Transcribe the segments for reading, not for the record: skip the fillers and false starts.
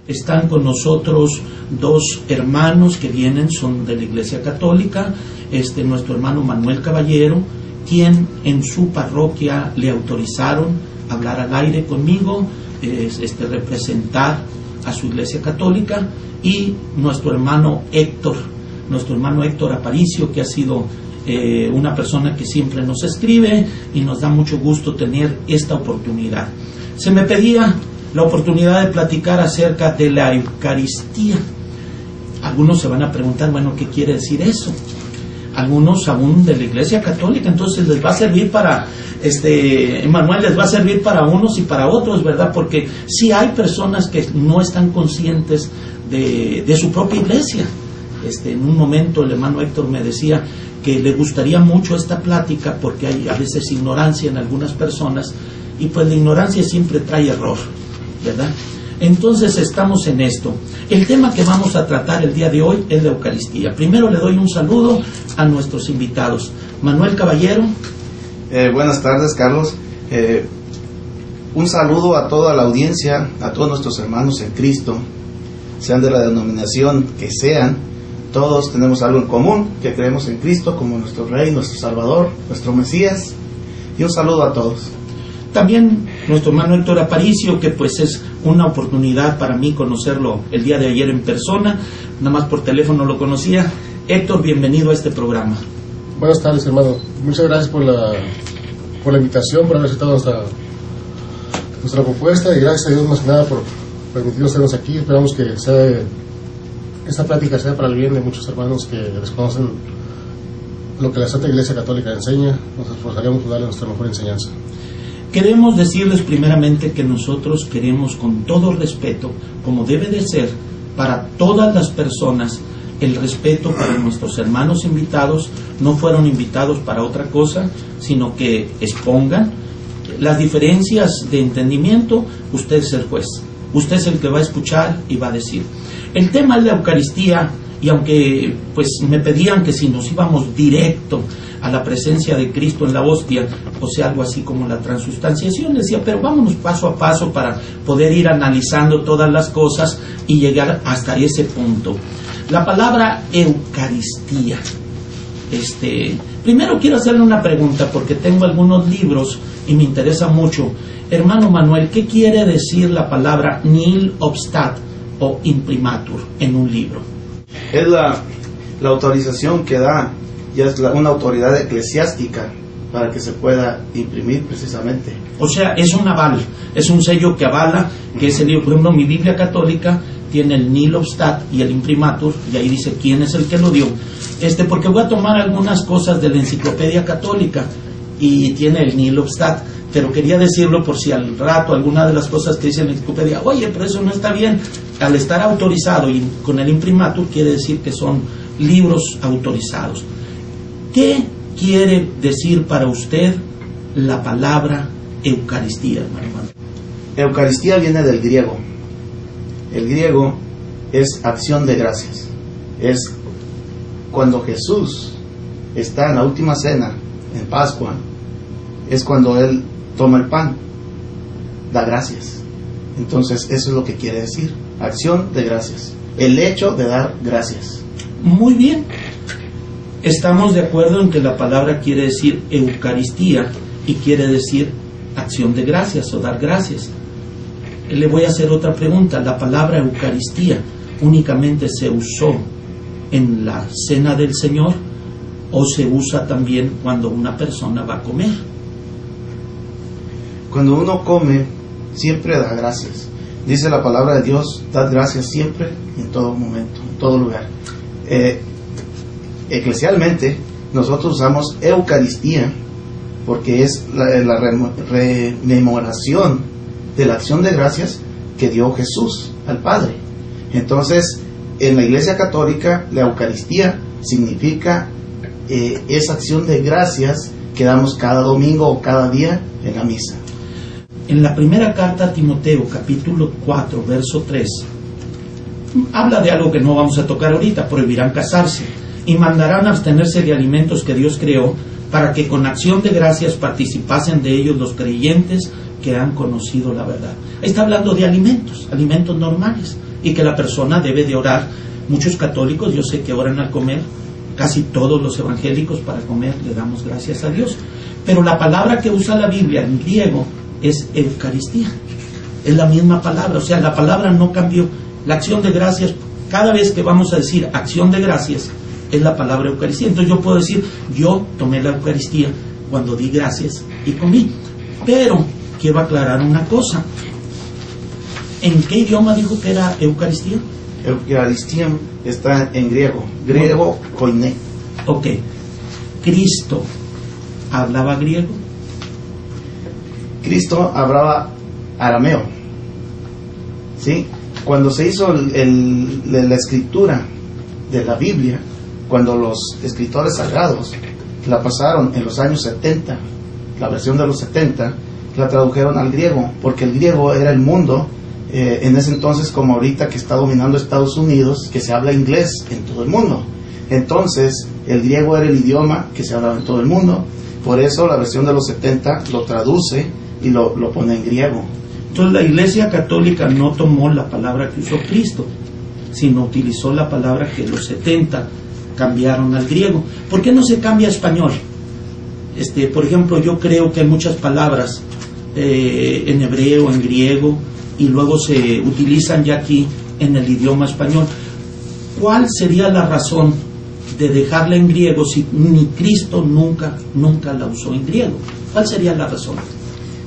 Están con nosotros dos hermanos que vienen, son de la Iglesia Católica, nuestro hermano Manuel Caballero, quien en su parroquia le autorizaron hablar al aire conmigo, representar a su Iglesia Católica, y nuestro hermano Héctor Aparicio, que ha sido una persona que siempre nos escribe y nos da mucho gusto tener esta oportunidad. Se me pedía la oportunidad de platicar acerca de la Eucaristía. Algunos se van a preguntar, bueno, ¿qué quiere decir eso? Algunos aún de la Iglesia Católica, entonces les va a servir para, Manuel, les va a servir para unos y para otros, ¿verdad? Porque sí hay personas que no están conscientes de su propia iglesia. En un momento el hermano Héctor me decía que le gustaría mucho esta plática porque hay a veces ignorancia en algunas personas, y pues la ignorancia siempre trae error, ¿verdad? Entonces estamos en esto. El tema que vamos a tratar el día de hoy es la Eucaristía. Primero le doy un saludo a nuestros invitados. Manuel Caballero. Buenas tardes, Carlos. Un saludo a toda la audiencia, a todos nuestros hermanos en Cristo, sean de la denominación que sean. Todos tenemos algo en común, que creemos en Cristo como nuestro Rey, nuestro Salvador, nuestro Mesías. Y un saludo a todos. También nuestro hermano Héctor Aparicio, que pues es una oportunidad para mí conocerlo el día de ayer en persona, nada más por teléfono lo conocía. Héctor, bienvenido a este programa. Buenas tardes, hermano. Muchas gracias por la invitación, por haber aceptado nuestra propuesta, y gracias a Dios más que nada por permitirnos estarnos aquí. Esperamos que esta plática sea para el bien de muchos hermanos que desconocen lo que la Santa Iglesia Católica enseña. Nos esforzaremos por darle nuestra mejor enseñanza. Queremos decirles primeramente que nosotros queremos, con todo respeto, como debe de ser para todas las personas, el respeto para nuestros hermanos invitados. No fueron invitados para otra cosa, sino que expongan las diferencias de entendimiento. Usted es el juez, usted es el que va a escuchar y va a decir. El tema es la Eucaristía, y aunque pues me pedían que si nos íbamos directo a la presencia de Cristo en la hostia, o sea, algo así como la transustanciación, decía, pero vámonos paso a paso para poder ir analizando todas las cosas y llegar hasta ese punto. La palabra Eucaristía. Primero quiero hacerle una pregunta, porque tengo algunos libros y me interesa mucho. Hermano Manuel, ¿qué quiere decir la palabra nihil obstat o imprimatur en un libro? Es la autorización que da, ya es una autoridad eclesiástica para que se pueda imprimir precisamente. O sea, es un aval, es un sello que avala que ese libro. Por ejemplo, mi Biblia católica tiene el nihil obstat y el imprimatur, y ahí dice quién es el que lo dio. Porque voy a tomar algunas cosas de la Enciclopedia Católica y tiene el nihil obstat, pero quería decirlo por si al rato alguna de las cosas que dice la Enciclopedia, oye, pero eso no está bien. Al estar autorizado y con el imprimatur quiere decir que son libros autorizados. ¿Qué quiere decir para usted la palabra Eucaristía, hermano Manuel? Eucaristía viene del griego. El griego es acción de gracias. Es cuando Jesús está en la última cena, en Pascua, es cuando Él toma el pan, da gracias. Entonces eso es lo que quiere decir, acción de gracias, el hecho de dar gracias. Muy bien, estamos de acuerdo en que la palabra quiere decir Eucaristía y quiere decir acción de gracias o dar gracias. Le voy a hacer otra pregunta. ¿La palabra Eucaristía únicamente se usó en la cena del Señor o se usa también cuando una persona va a comer? Cuando uno come, siempre da gracias. Dice la palabra de Dios, dad gracias siempre y en todo momento, en todo lugar. Eclesialmente, nosotros usamos Eucaristía porque es la rememoración de la acción de gracias que dio Jesús al Padre. Entonces, en la Iglesia Católica, la Eucaristía significa esa acción de gracias que damos cada domingo o cada día en la misa. En la primera carta a Timoteo, capítulo 4, verso 3, habla de algo que no vamos a tocar ahorita: prohibirán casarse y mandarán abstenerse de alimentos que Dios creó, para que con acción de gracias participasen de ellos los creyentes que han conocido la verdad. Está hablando de alimentos normales, y que la persona debe de orar. Muchos católicos, yo sé que oran al comer, casi todos los evangélicos para comer le damos gracias a Dios, pero la palabra que usa la Biblia en griego es Eucaristía, es la misma palabra, o sea, la palabra no cambió. La acción de gracias, cada vez que vamos a decir acción de gracias, es la palabra Eucaristía. Entonces yo puedo decir, yo tomé la Eucaristía cuando di gracias y comí. Pero quiero aclarar una cosa. ¿En qué idioma dijo que era Eucaristía? Eucaristía está en griego koiné. Ok. ¿Cristo hablaba griego? Cristo hablaba arameo. ¿Sí? Cuando se hizo la escritura de la Biblia, cuando los escritores sagrados la pasaron en los años 70, la versión de los 70, la tradujeron al griego, porque el griego era el mundo, en ese entonces como ahorita que está dominando Estados Unidos, que se habla inglés en todo el mundo. Entonces, el griego era el idioma que se hablaba en todo el mundo, por eso la versión de los 70 lo traduce y lo pone en griego. Entonces la Iglesia Católica no tomó la palabra que usó Cristo, sino utilizó la palabra que los 70 cambiaron al griego. ¿Por qué no se cambia a español? Por ejemplo, yo creo que hay muchas palabras en hebreo, en griego, y luego se utilizan ya aquí en el idioma español. ¿Cuál sería la razón de dejarla en griego si ni Cristo nunca la usó en griego? ¿Cuál sería la razón?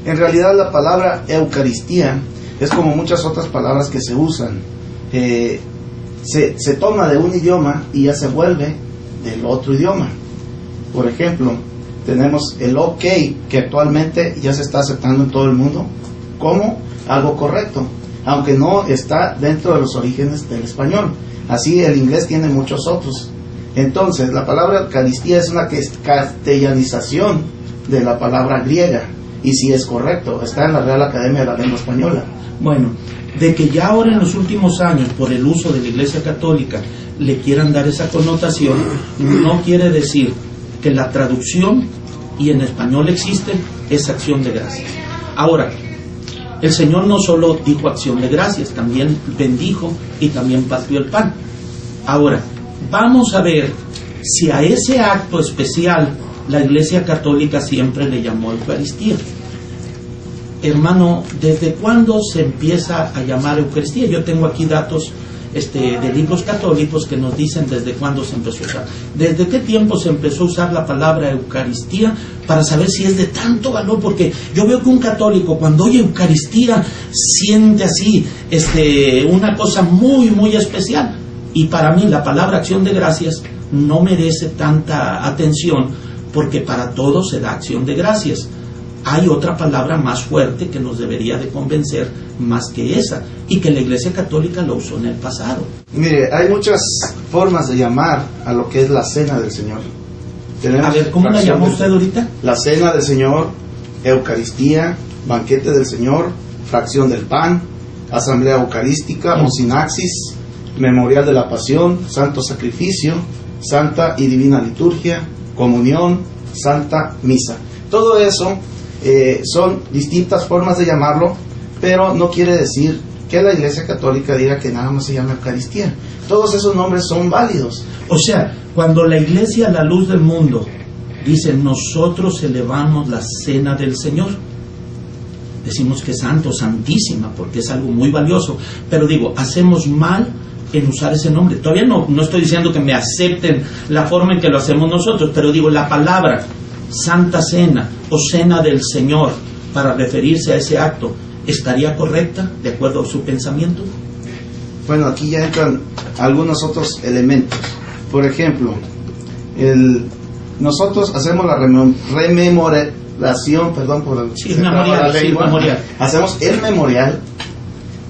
En realidad la palabra Eucaristía es como muchas otras palabras que se usan. Se toma de un idioma y ya se vuelve del otro idioma. Por ejemplo, tenemos el OK, que actualmente ya se está aceptando en todo el mundo como algo correcto, aunque no está dentro de los orígenes del español. Así el inglés tiene muchos otros. Entonces la palabra Eucaristía es una castellanización de la palabra griega, y sí es correcto, está en la Real Academia de la Lengua Española. Bueno, de que ya ahora en los últimos años, por el uso de la Iglesia Católica, le quieran dar esa connotación, no quiere decir que la traducción, y en español existe, es acción de gracias. Ahora, el Señor no solo dijo acción de gracias, también bendijo y también partió el pan. Ahora, vamos a ver si a ese acto especial la Iglesia Católica siempre le llamó Eucaristía. Hermano, ¿desde cuándo se empieza a llamar Eucaristía? Yo tengo aquí datos de libros católicos que nos dicen desde cuándo se empezó a usar. ¿Desde qué tiempo se empezó a usar la palabra Eucaristía? Para saber si es de tanto valor, porque yo veo que un católico cuando oye Eucaristía siente así una cosa muy, muy especial. Y para mí la palabra acción de gracias no merece tanta atención, porque para todos se da acción de gracias. Hay otra palabra más fuerte que nos debería de convencer más que esa, y que la Iglesia Católica lo usó en el pasado. Mire, hay muchas formas de llamar a lo que es la Cena del Señor. A ver, ¿cómo la llamó usted ahorita? La Cena del Señor, Eucaristía, Banquete del Señor, Fracción del Pan, Asamblea Eucarística, o Sinaxis, Memorial de la Pasión, Santo Sacrificio, Santa y Divina Liturgia, Comunión, Santa Misa. Todo eso son distintas formas de llamarlo, pero no quiere decir que la Iglesia Católica diga que nada más se llama Eucaristía. Todos esos nombres son válidos. O sea, cuando la Iglesia, la luz del mundo, dice nosotros elevamos la Cena del Señor, decimos que es santo, santísima, porque es algo muy valioso, pero digo, hacemos mal en usar ese nombre. Todavía no estoy diciendo que me acepten la forma en que lo hacemos nosotros, pero digo, la palabra Santa Cena o Cena del Señor para referirse a ese acto, ¿estaría correcta de acuerdo a su pensamiento? Bueno, aquí ya entran algunos otros elementos. Por ejemplo, nosotros hacemos la rememoración, perdón por el memorial. Hacemos el memorial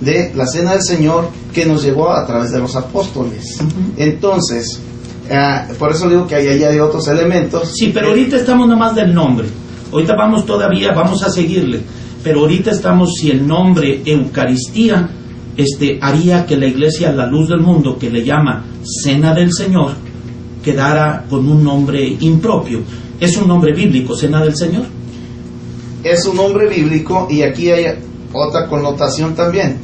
de la Cena del Señor que nos llegó a través de los apóstoles. Entonces, por eso digo que ahí hay otros elementos. Sí, pero ahorita estamos nada más del nombre. Ahorita vamos a seguirle. Pero ahorita estamos, si el nombre Eucaristía haría que la Iglesia, la luz del mundo, que le llama Cena del Señor, quedara con un nombre impropio. ¿Es un nombre bíblico, Cena del Señor? Es un nombre bíblico, y aquí hay otra connotación también.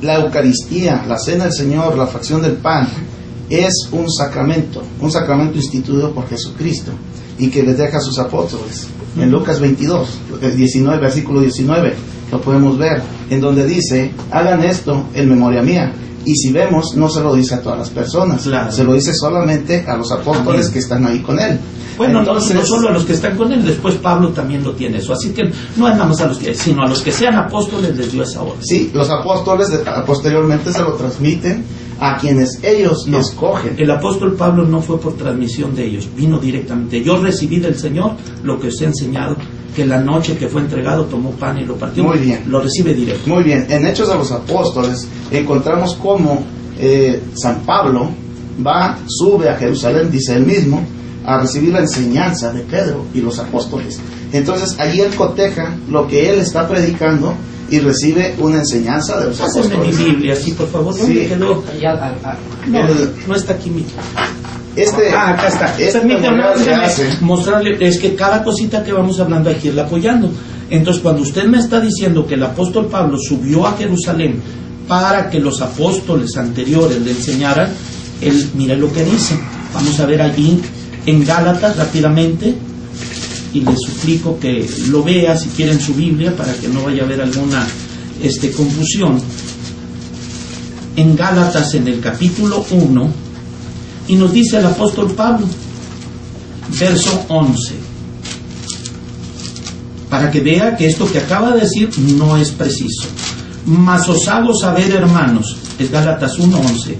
La Eucaristía, la Cena del Señor, la fracción del pan, es un sacramento instituido por Jesucristo y que les deja a sus apóstoles. En Lucas 22, 19, versículo 19, lo podemos ver, en donde dice, hagan esto en memoria mía. Y si vemos, no se lo dice a todas las personas, claro, se lo dice solamente a los apóstoles que están ahí con él. Bueno, entonces, no solo a los que están con él, después Pablo también lo tiene eso, así que no es nada más a los que, sino a los que sean apóstoles les dio esa orden. Sí, los apóstoles posteriormente se lo transmiten a quienes ellos escogen. El apóstol Pablo no fue por transmisión de ellos, vino directamente. Yo recibí del Señor lo que os he enseñado, que la noche que fue entregado tomó pan y lo partió. Muy bien. Lo recibe directo. Muy bien. En Hechos de los Apóstoles encontramos cómo San Pablo sube a Jerusalén, dice él mismo, a recibir la enseñanza de Pedro y los apóstoles. Entonces allí él coteja lo que él está predicando y recibe una enseñanza de los apóstoles. Pásenme mi Biblia, sí, por favor. ¿Dónde quedó? No está aquí mi... acá está. Permítame mostrarle, es que cada cosita que vamos hablando hay que irla apoyando. Entonces, cuando usted me está diciendo que el apóstol Pablo subió a Jerusalén para que los apóstoles anteriores le enseñaran, él, mire lo que dice. Vamos a ver allí en Gálatas rápidamente, y le suplico que lo vea si quiere en su Biblia para que no vaya a haber alguna confusión. En Gálatas, en el capítulo 1, y nos dice el apóstol Pablo, verso 11, para que vea que esto que acaba de decir no es preciso. Mas os hago saber, hermanos, es Gálatas 1:11,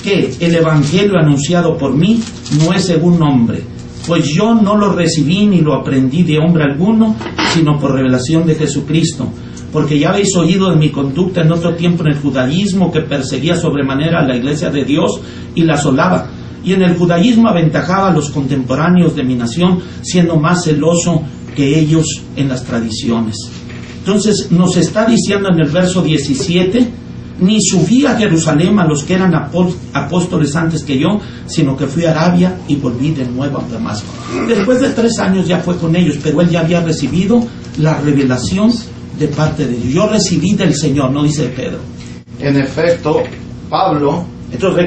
que el evangelio anunciado por mí no es según hombre, pues yo no lo recibí ni lo aprendí de hombre alguno, sino por revelación de Jesucristo. Porque ya habéis oído de mi conducta en otro tiempo en el judaísmo, que perseguía sobremanera a la iglesia de Dios y la asolaba. Y en el judaísmo aventajaba a los contemporáneos de mi nación, siendo más celoso que ellos en las tradiciones. Entonces nos está diciendo en el verso 17, ni subí a Jerusalén a los que eran apóstoles antes que yo, sino que fui a Arabia y volví de nuevo a Damasco. Después de 3 años ya fue con ellos, pero él ya había recibido la revelación de parte de Dios. Yo recibí del Señor, no dice Pedro. En efecto, Pablo... Entonces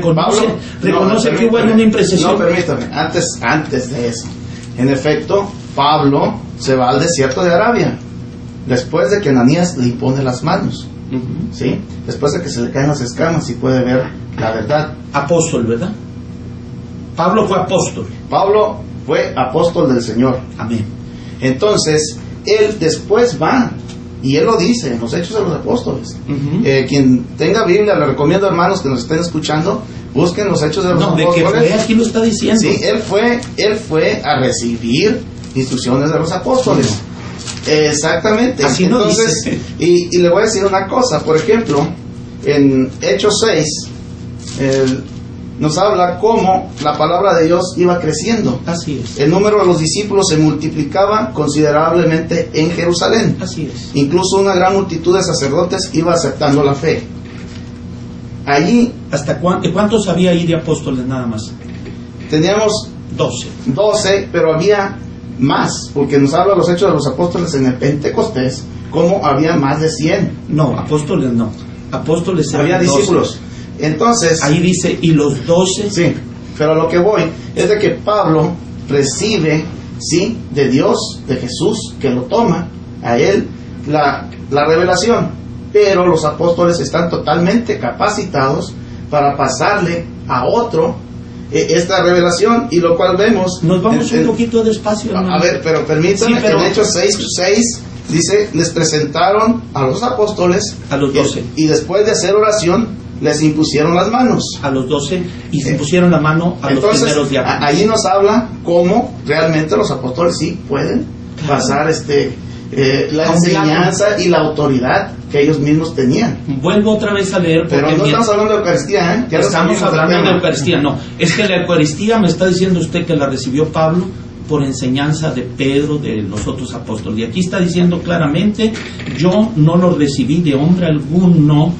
reconoce que hubo una imprecisión. No, permítame, antes de eso. En efecto, Pablo se va al desierto de Arabia, después de que Ananías le impone las manos. ¿Sí? Después de que se le caen las escamas y puede ver la verdad. Apóstol, ¿verdad? Pablo fue apóstol. Pablo fue apóstol del Señor. Amén. Entonces, él después va, y él lo dice en los Hechos de los Apóstoles. Quien tenga Biblia, le recomiendo, hermanos, que nos estén escuchando, busquen los Hechos de los Apóstoles. No, de que fue, aquí lo está diciendo. Sí, él fue a recibir instrucciones de los apóstoles. Exactamente. Así entonces, dice. Y le voy a decir una cosa, por ejemplo, en Hechos 6 nos habla cómo la palabra de Dios iba creciendo. Así es. El número de los discípulos se multiplicaba considerablemente en Jerusalén. Así es. Incluso una gran multitud de sacerdotes iba aceptando la fe. Allí, ¿hasta cuántos había ahí de apóstoles nada más? Teníamos 12, pero había más, porque nos habla los Hechos de los Apóstoles en el Pentecostés, como había más de 100. No, apóstoles no. Apóstoles había discípulos. Entonces, ahí dice, y los 12. Sí, pero a lo que voy es de que Pablo recibe, sí, de Dios, de Jesús, que lo toma a él la revelación, pero los apóstoles están totalmente capacitados para pasarle a otro esta revelación, y lo cual vemos. Nos vamos un poquito despacio, hermano. A ver, pero permítanme, en Hechos 6 dice, les presentaron a los apóstoles, a los 12, y después de hacer oración les impusieron las manos a los 12 y se impusieron la mano a los primeros diáconos. Allí nos habla cómo realmente los apóstoles sí pueden pasar la enseñanza y la autoridad que ellos mismos tenían. Vuelvo otra vez a leer, pero no estamos hablando de Eucaristía, ¿eh? Estamos hablando de Eucaristía, no. Es que la Eucaristía me está diciendo usted que la recibió Pablo por enseñanza de Pedro, de los otros apóstoles. Y aquí está diciendo claramente, yo no lo recibí de hombre alguno,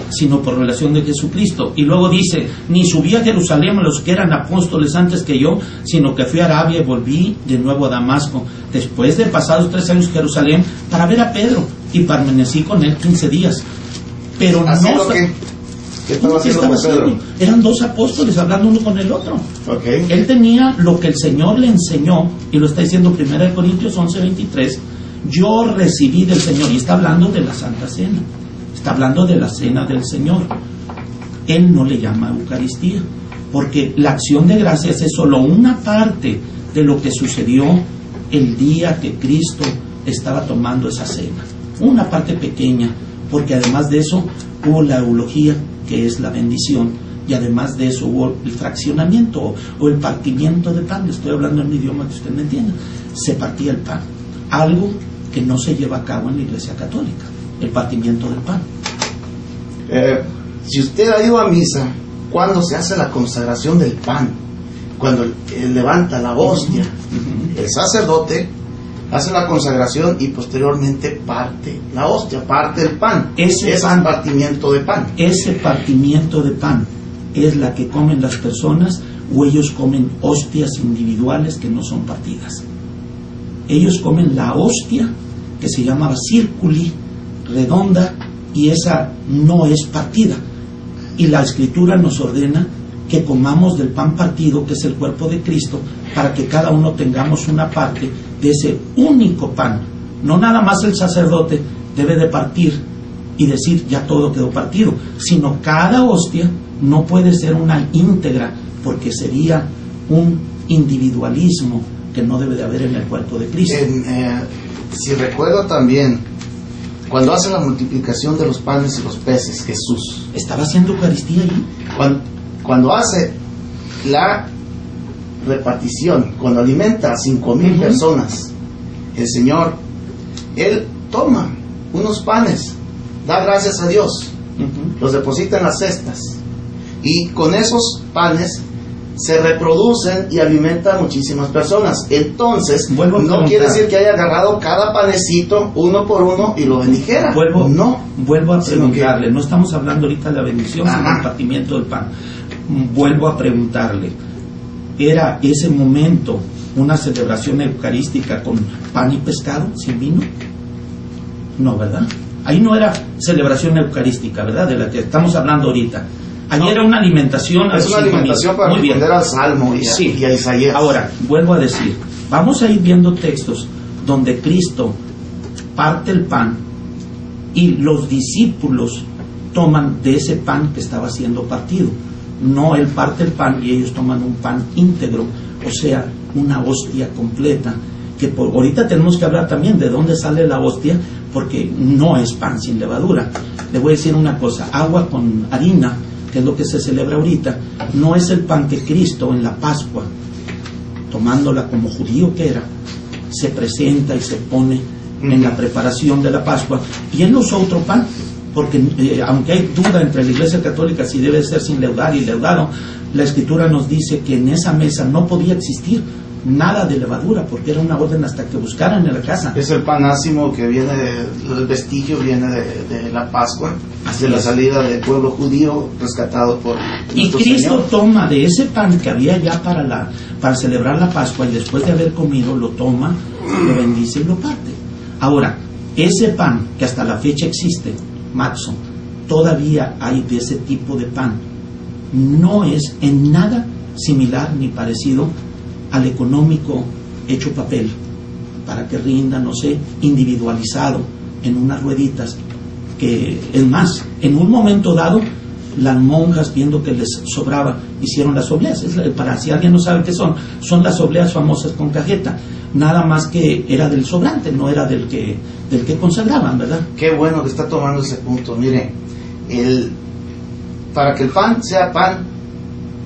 sino por revelación de Jesucristo. Y luego dice, ni subí a Jerusalén a los que eran apóstoles antes que yo, sino que fui a Arabia y volví de nuevo a Damasco, después de pasados 3 años en Jerusalén, para ver a Pedro, y permanecí con él 15 días. Pero no... ¿Qué estaba haciendo con Pedro? Eran 2 apóstoles hablando uno con el otro. Okay. Él tenía lo que el Señor le enseñó, y lo está diciendo 1 Corintios 11:23, yo recibí del Señor, y está hablando de la Santa Cena, está hablando de la Cena del Señor. Él no le llama Eucaristía, porque la acción de gracias es solo una parte de lo que sucedió el día que Cristo estaba tomando esa cena, una parte pequeña, porque además de eso hubo la eulogía, que es la bendición, y además de eso hubo el fraccionamiento o el partimiento de pan. Estoy hablando en un idioma que usted me entienda. Se partía el pan, algo que no se lleva a cabo en la Iglesia Católica, el partimiento del pan. Si usted ha ido a misa, cuando se hace la consagración del pan, cuando él levanta la hostia, el sacerdote hace la consagración y posteriormente parte la hostia, parte el pan. Ese partimiento de pan. Ese partimiento de pan es la que comen las personas, o ellos comen hostias individuales que no son partidas. Ellos comen la hostia que se llamaba círculi, redonda, y esa no es partida. Y la Escritura nos ordena que comamos del pan partido, que es el cuerpo de Cristo, para que cada uno tengamos una parte de ese único pan. No nada más el sacerdote debe de partir y decir ya todo quedó partido, sino cada hostia no puede ser una íntegra, porque sería un individualismo que no debe de haber en el cuerpo de Cristo. Si recuerdo también, cuando hace la multiplicación de los panes y los peces, Jesús estaba haciendo Eucaristía allí. Cuando hace la repartición, cuando alimenta a 5,000 personas, el Señor, Él toma unos panes, da gracias a Dios, los deposita en las cestas, y con esos panes se reproducen y alimentan a muchísimas personas. Entonces, no quiere decir que haya agarrado cada panecito uno por uno y lo bendijera. Vuelvo a preguntarle, no estamos hablando ahorita de la bendición, sino el partimiento del pan. Vuelvo a preguntarle, ¿era ese momento una celebración eucarística con pan y pescado, sin vino? No, ¿verdad? Ahí no era celebración eucarística, ¿verdad? De la que estamos hablando ahorita. Ahí era una alimentación. Es una alimentación para responder al Salmo y a Isaías. Ahora, vuelvo a decir, vamos a ir viendo textos donde Cristo parte el pan y los discípulos toman de ese pan que estaba siendo partido. No, Él parte el pan y ellos toman un pan íntegro, o sea, una hostia completa. Que ahorita tenemos que hablar también de dónde sale la hostia, porque no es pan sin levadura. Le voy a decir una cosa, agua con harina, que es lo que se celebra ahorita, no es el pan que Cristo en la Pascua, tomándola como judío que era, se presenta y se pone en la preparación de la Pascua, y Él usó otro pan, porque aunque hay duda entre la Iglesia Católica si debe ser sin leudar y leudado, la Escritura nos dice que en esa mesa no podía existir nada de levadura, porque era una orden hasta que buscaran en la casa. Es el pan ácimo que viene, el vestigio viene de la Pascua, de la salida del pueblo judío rescatado por y Cristo Señor. Toma de ese pan que había ya para celebrar la Pascua, y después de haber comido lo toma, lo bendice y lo parte. Ahora, ese pan que hasta la fecha existe, Matzo, todavía hay de ese tipo de pan, no es en nada similar ni parecido al económico hecho papel, para que rinda, no sé, individualizado en unas rueditas, que es más, en un momento dado las monjas, viendo que les sobraba, hicieron las obleas. Para si alguien no sabe qué son las obleas famosas con cajeta, nada más que era del sobrante, no era del que consagraban, ¿verdad? Qué bueno que está tomando ese punto. Mire, para que el pan sea pan,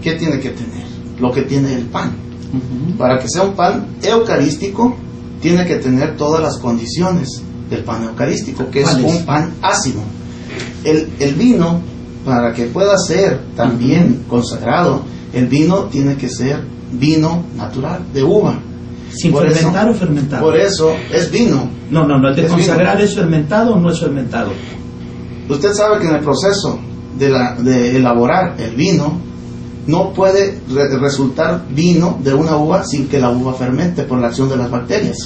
¿qué tiene que tener? Lo que tiene el pan. Para que sea un pan eucarístico, tiene que tener todas las condiciones del pan eucarístico, que es un pan ácimo. El vino, para que pueda ser también consagrado, el vino tiene que ser vino natural, de uva. ¿Sin fermentar o fermentado? Por eso es vino. No, el de consagrar es fermentado o no es fermentado. Usted sabe que en el proceso de elaborar el vino, no puede resultar vino de una uva sin que la uva fermente por la acción de las bacterias.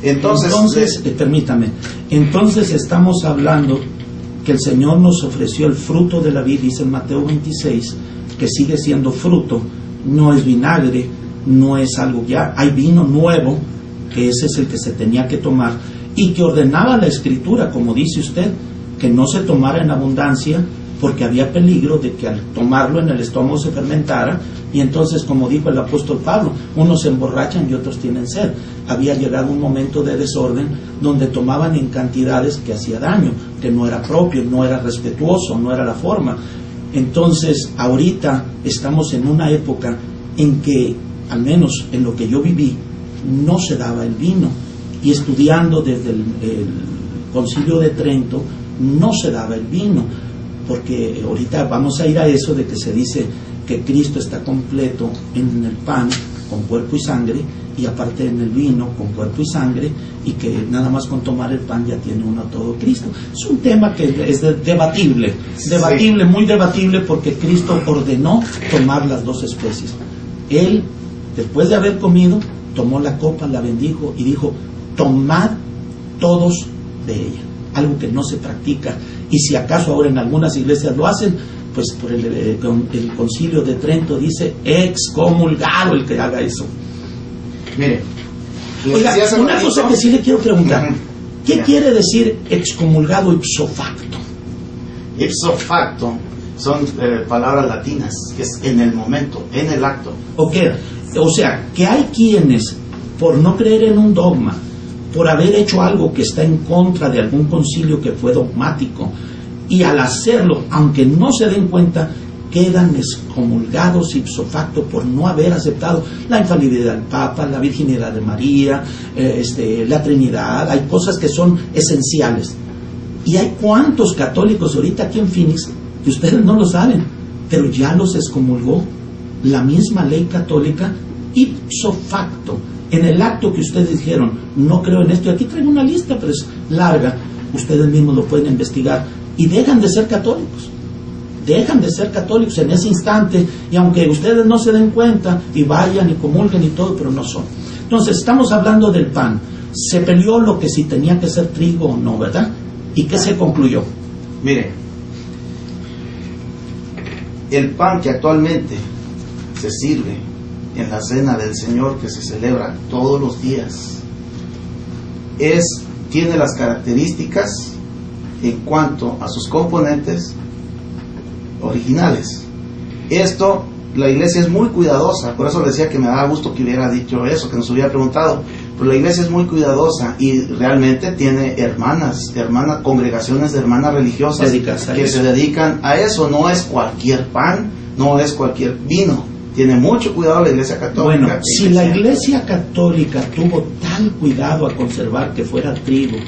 Entonces permítame, entonces estamos hablando que el Señor nos ofreció el fruto de la vid, dice en Mateo 26, que sigue siendo fruto, no es vinagre, no es algo ya, hay vino nuevo, que ese es el que se tenía que tomar, y que ordenaba la Escritura, como dice usted, que no se tomara en abundancia, porque había peligro de que al tomarlo en el estómago se fermentara, y entonces, como dijo el apóstol Pablo, unos se emborrachan y otros tienen sed. Había llegado un momento de desorden donde tomaban en cantidades que hacía daño, que no era propio, no era respetuoso, no era la forma. Entonces, ahorita estamos en una época en que, al menos en lo que yo viví, no se daba el vino, y estudiando desde el Concilio de Trento, no se daba el vino, porque ahorita vamos a ir a eso de que se dice que Cristo está completo en el pan con cuerpo y sangre, y aparte en el vino con cuerpo y sangre, y que nada más con tomar el pan ya tiene uno todo Cristo. Es un tema que es debatible, muy debatible, porque Cristo ordenó tomar las dos especies. Él, después de haber comido, tomó la copa, la bendijo y dijo: tomad todos de ella, algo que no se practica, y si acaso ahora en algunas iglesias lo hacen, pues por el Concilio de Trento dice: excomulgado el que haga eso. Mire, oiga, una cosa que sí le quiero preguntar, ¿qué quiere decir excomulgado ipso facto? Ipso facto son palabras latinas, que es en el momento, en el acto. Okay. O sea, que hay quienes, por no creer en un dogma, por haber hecho algo que está en contra de algún concilio que fue dogmático, y al hacerlo, aunque no se den cuenta, quedan excomulgados ipso facto por no haber aceptado la infalibilidad del Papa, la virginidad de María, la Trinidad. Hay cosas que son esenciales. Y hay cuantos católicos ahorita aquí en Phoenix que ustedes no lo saben, pero ya los excomulgó la misma ley católica ipso facto. En el acto que ustedes dijeron: no creo en esto, y aquí traigo una lista, pero es larga, ustedes mismos lo pueden investigar, y dejan de ser católicos. Dejan de ser católicos en ese instante, y aunque ustedes no se den cuenta y vayan y comulguen y todo, pero no son. Entonces, estamos hablando del pan. Se peleó lo que si tenía que ser trigo o no, ¿verdad? ¿Y qué se concluyó? Mire, el pan que actualmente se sirve en la cena del Señor, que se celebra todos los días, tiene las características en cuanto a sus componentes originales. Esto, la iglesia es muy cuidadosa, por eso le decía que me daba gusto que hubiera dicho eso, que nos hubiera preguntado, pero la iglesia es muy cuidadosa y realmente tiene congregaciones de hermanas religiosas que se dedican a eso. No es cualquier pan, no es cualquier vino. Tiene mucho cuidado la iglesia católica. Bueno, si la iglesia católica tuvo tal cuidado a conservar que fuera trigo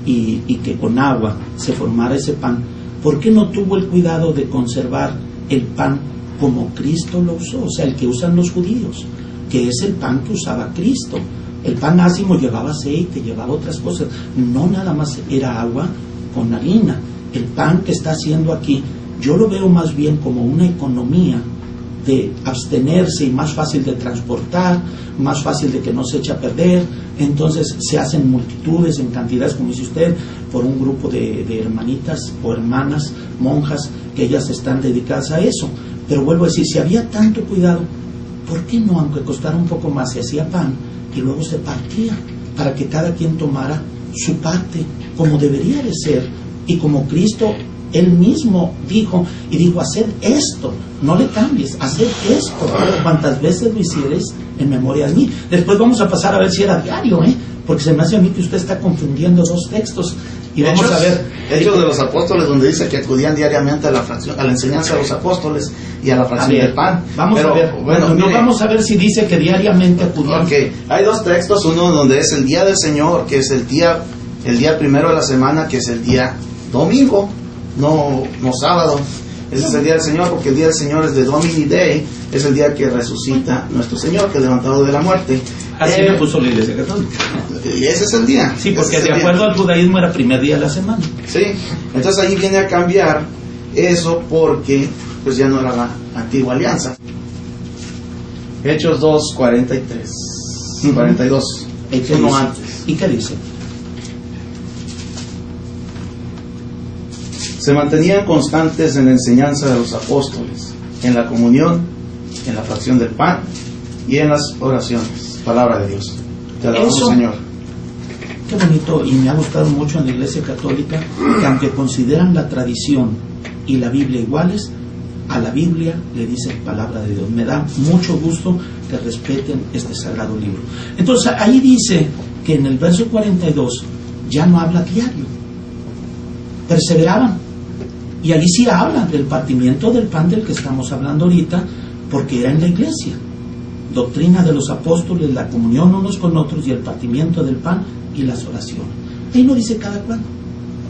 y que con agua se formara ese pan, ¿por qué no tuvo el cuidado de conservar el pan como Cristo lo usó? O sea, el que usan los judíos, que es el pan que usaba Cristo. El pan ácimo llevaba aceite, llevaba otras cosas, no nada más era agua con harina. El pan que está haciendo aquí, yo lo veo más bien como una economía de abstenerse y más fácil de transportar, más fácil de que no se eche a perder. Entonces se hacen multitudes en cantidades, como dice usted, por un grupo de hermanitas o hermanas, monjas, que ellas están dedicadas a eso. Pero vuelvo a decir, si había tanto cuidado, ¿por qué no, aunque costara un poco más, se hacía pan y luego se partía para que cada quien tomara su parte, como debería de ser, y como Cristo Él mismo dijo, haced esto, no le cambies, haced esto, cuantas veces lo hicieres en memoria de mí. Después vamos a pasar a ver si era diario, porque se me hace a mí que usted está confundiendo dos textos. Y vamos a ver Hechos de los Apóstoles, donde dice que acudían diariamente a la enseñanza de los apóstoles y a la fracción del pan. Vamos a ver, vamos a ver si dice que diariamente acudían. Okay. Hay dos textos, uno donde es el día del Señor, que es el día primero de la semana, que es el día domingo, no sábado. Ese es el día del Señor, porque el día del Señor es de Domini Dei, es el día que resucita nuestro Señor, que es levantado de la muerte. Así le puso la Iglesia Católica. Y ese es el día. Sí, porque de acuerdo al judaísmo era primer día de la semana. Sí, entonces ahí viene a cambiar eso porque pues ya no era la antigua alianza. Hechos 2, 43, 42, uno antes. ¿Y qué dice? Se mantenían constantes en la enseñanza de los apóstoles, en la comunión, en la fracción del pan y en las oraciones. Palabra de Dios. Te alabamos, Eso, Señor. Qué bonito, y me ha gustado mucho en la Iglesia Católica que aunque consideran la tradición y la Biblia iguales, a la Biblia le dicen palabra de Dios. Me da mucho gusto que respeten este sagrado libro. Entonces ahí dice que en el verso 42 ya no habla diario. Perseveraban. Y allí sí habla del partimiento del pan del que estamos hablando ahorita, porque era en la iglesia. Doctrina de los apóstoles, la comunión unos con otros y el partimiento del pan y las oraciones. Ahí no dice cada cuándo.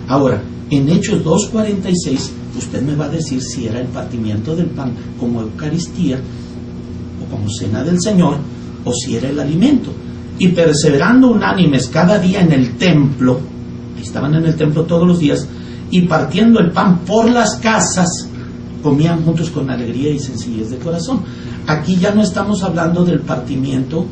Ahora, en Hechos 2:46, usted me va a decir si era el partimiento del pan como Eucaristía o como cena del Señor, o si era el alimento. Y perseverando unánimes cada día en el templo, estaban en el templo todos los días, y partiendo el pan por las casas, comían juntos con alegría y sencillez de corazón. Aquí ya no estamos hablando del partimiento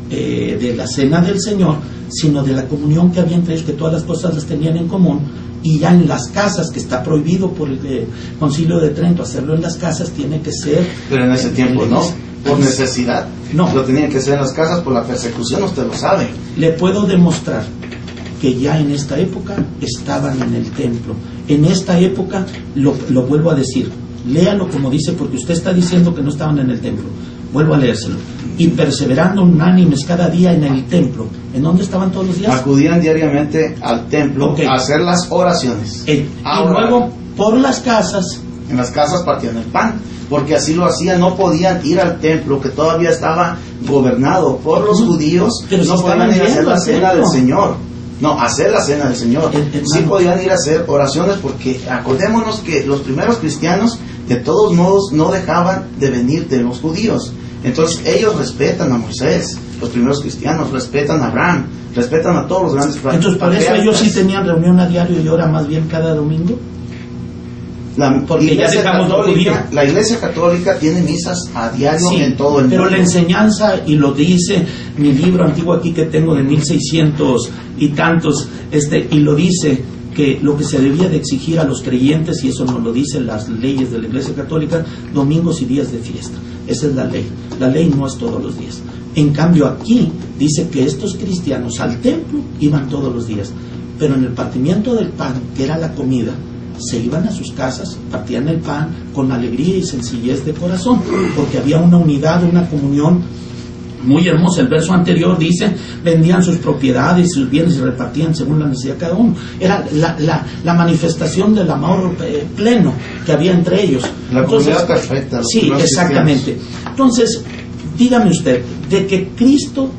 de la cena del Señor, sino de la comunión que había entre ellos, que todas las cosas las tenían en común. Y ya en las casas, que está prohibido por el Concilio de Trento hacerlo en las casas, tiene que ser... Pero en ese tiempo no, por necesidad. No. Lo tenían que hacer en las casas por la persecución, usted lo sabe. Le puedo demostrar que ya en esta época estaban en el templo. En esta época, lo vuelvo a decir, léalo como dice, porque usted está diciendo que no estaban en el templo. Vuelvo a leérselo. Y perseverando unánimes cada día en el templo. ¿En dónde estaban todos los días? Acudían diariamente al templo, Okay, a hacer las oraciones. Y luego, por las casas. En las casas partían el pan, porque así lo hacían. No podían ir al templo, que todavía estaba gobernado por los judíos. Pero no si podían ir a hacer la cena del templo. Señor. No, hacer la cena del Señor. Sí podían ir a hacer oraciones, porque acordémonos que los primeros cristianos de todos modos no dejaban de venir de los judíos. Entonces ellos respetan a Moisés, los primeros cristianos respetan a Abraham, respetan a todos los grandes Entonces por eso ellos sí tenían reunión a diario y ahora más bien cada domingo. Porque ya dejamos lo judío. La Iglesia Católica tiene misas a diario, sí, en todo el mundo. Pero la enseñanza, y lo dice mi libro antiguo aquí que tengo de 1600 y tantos, y lo dice, que lo que se debía de exigir a los creyentes, y eso nos lo dicen las leyes de la Iglesia Católica, domingos y días de fiesta. Esa es la ley. La ley no es todos los días. En cambio aquí dice que estos cristianos al templo iban todos los días, pero en el partimiento del pan, que era la comida, se iban a sus casas, partían el pan con alegría y sencillez de corazón, porque había una unidad, una comunión muy hermosa. El verso anterior dice, vendían sus propiedades y sus bienes y repartían según la necesidad de cada uno. Era la manifestación del amor pleno que había entre ellos. La comunidad perfecta. Sí, exactamente. Entonces, dígame usted, de que Cristo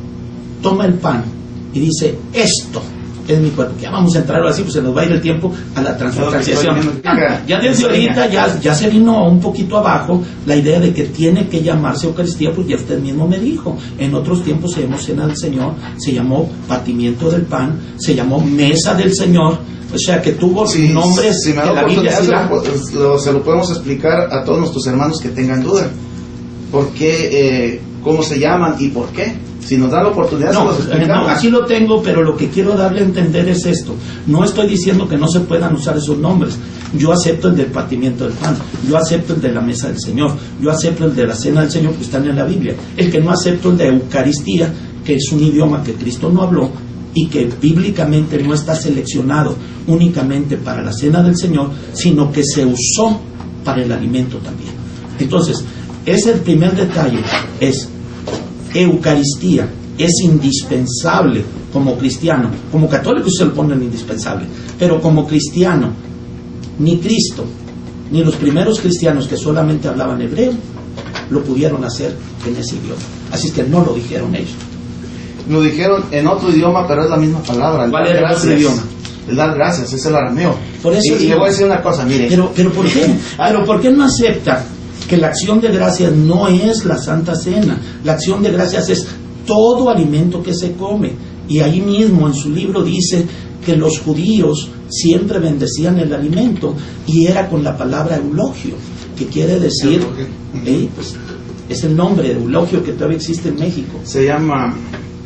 toma el pan y dice, esto es mi cuerpo. Ya vamos a entrar así, pues se nos va a ir el tiempo a la transubstanciación. Ya desde ahorita ya se vino un poquito abajo la idea de que tiene que llamarse Eucaristía, pues ya usted mismo me dijo. En otros tiempos se llamó Cena del Señor, se llamó Partimiento del Pan, se llamó Mesa del Señor. O sea que tuvo nombres si me que la Biblia se lo podemos explicar a todos nuestros hermanos que tengan duda. ¿Por qué? ¿Cómo se llaman y por qué? Si nos da la oportunidad, no, se los explicamos. Aquí lo tengo, pero lo que quiero darle a entender es esto. No estoy diciendo que no se puedan usar esos nombres. Yo acepto el del partimiento del pan, yo acepto el de la mesa del Señor, yo acepto el de la cena del Señor, que están en la Biblia. El que no acepto el de Eucaristía, que es un idioma que Cristo no habló y que bíblicamente no está seleccionado únicamente para la cena del Señor, sino que se usó para el alimento también. Entonces, ese es el primer detalle, es Eucaristía, es indispensable como cristiano. Como católico se lo ponen indispensable, pero como cristiano, ni Cristo, ni los primeros cristianos que solamente hablaban hebreo, lo pudieron hacer en ese idioma. Así es que no lo dijeron ellos. Lo dijeron en otro idioma, pero es la misma palabra. ¿Cuál era el otro idioma? El dar gracias, es el arameo. Por eso y le voy a decir una cosa, mire. Pero ¿por qué? Pero ¿por qué no acepta que la acción de gracias no es la Santa Cena? La acción de gracias es todo alimento que se come. Y ahí mismo en su libro dice que los judíos siempre bendecían el alimento, y era con la palabra eulogio, que quiere decir, pues, es el nombre de eulogio que todavía existe en México. Se llama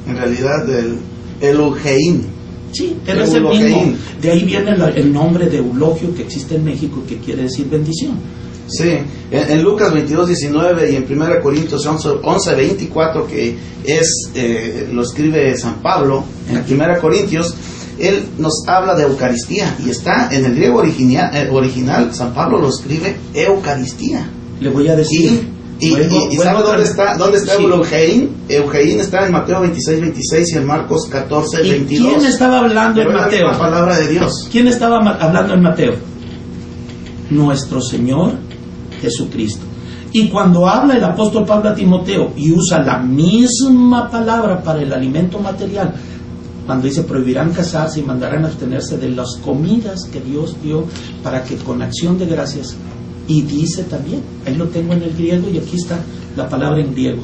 en realidad el Eloheim. Sí, él es el mismo. De ahí viene el nombre de eulogio que existe en México, que quiere decir bendición. Sí, en Lucas 22:19 y en 1 Corintios 11:24, que lo escribe San Pablo en 1 Corintios, él nos habla de Eucaristía, y está en el griego original, San Pablo lo escribe Eucaristía. Le voy a decir. ¿Y sabe dónde está Eloheim? Eloheim está en Mateo 26:26 y en Marcos 14:22. ¿Y quién estaba hablando en Mateo? La palabra de Dios. ¿Quién estaba hablando en Mateo? Nuestro Señor Jesucristo. Y cuando habla el apóstol Pablo a Timoteo y usa la misma palabra para el alimento material, cuando dice prohibirán casarse y mandarán a abstenerse de las comidas que Dios dio para que con acción de gracias, y dice también, ahí lo tengo en el griego y aquí está la palabra en griego,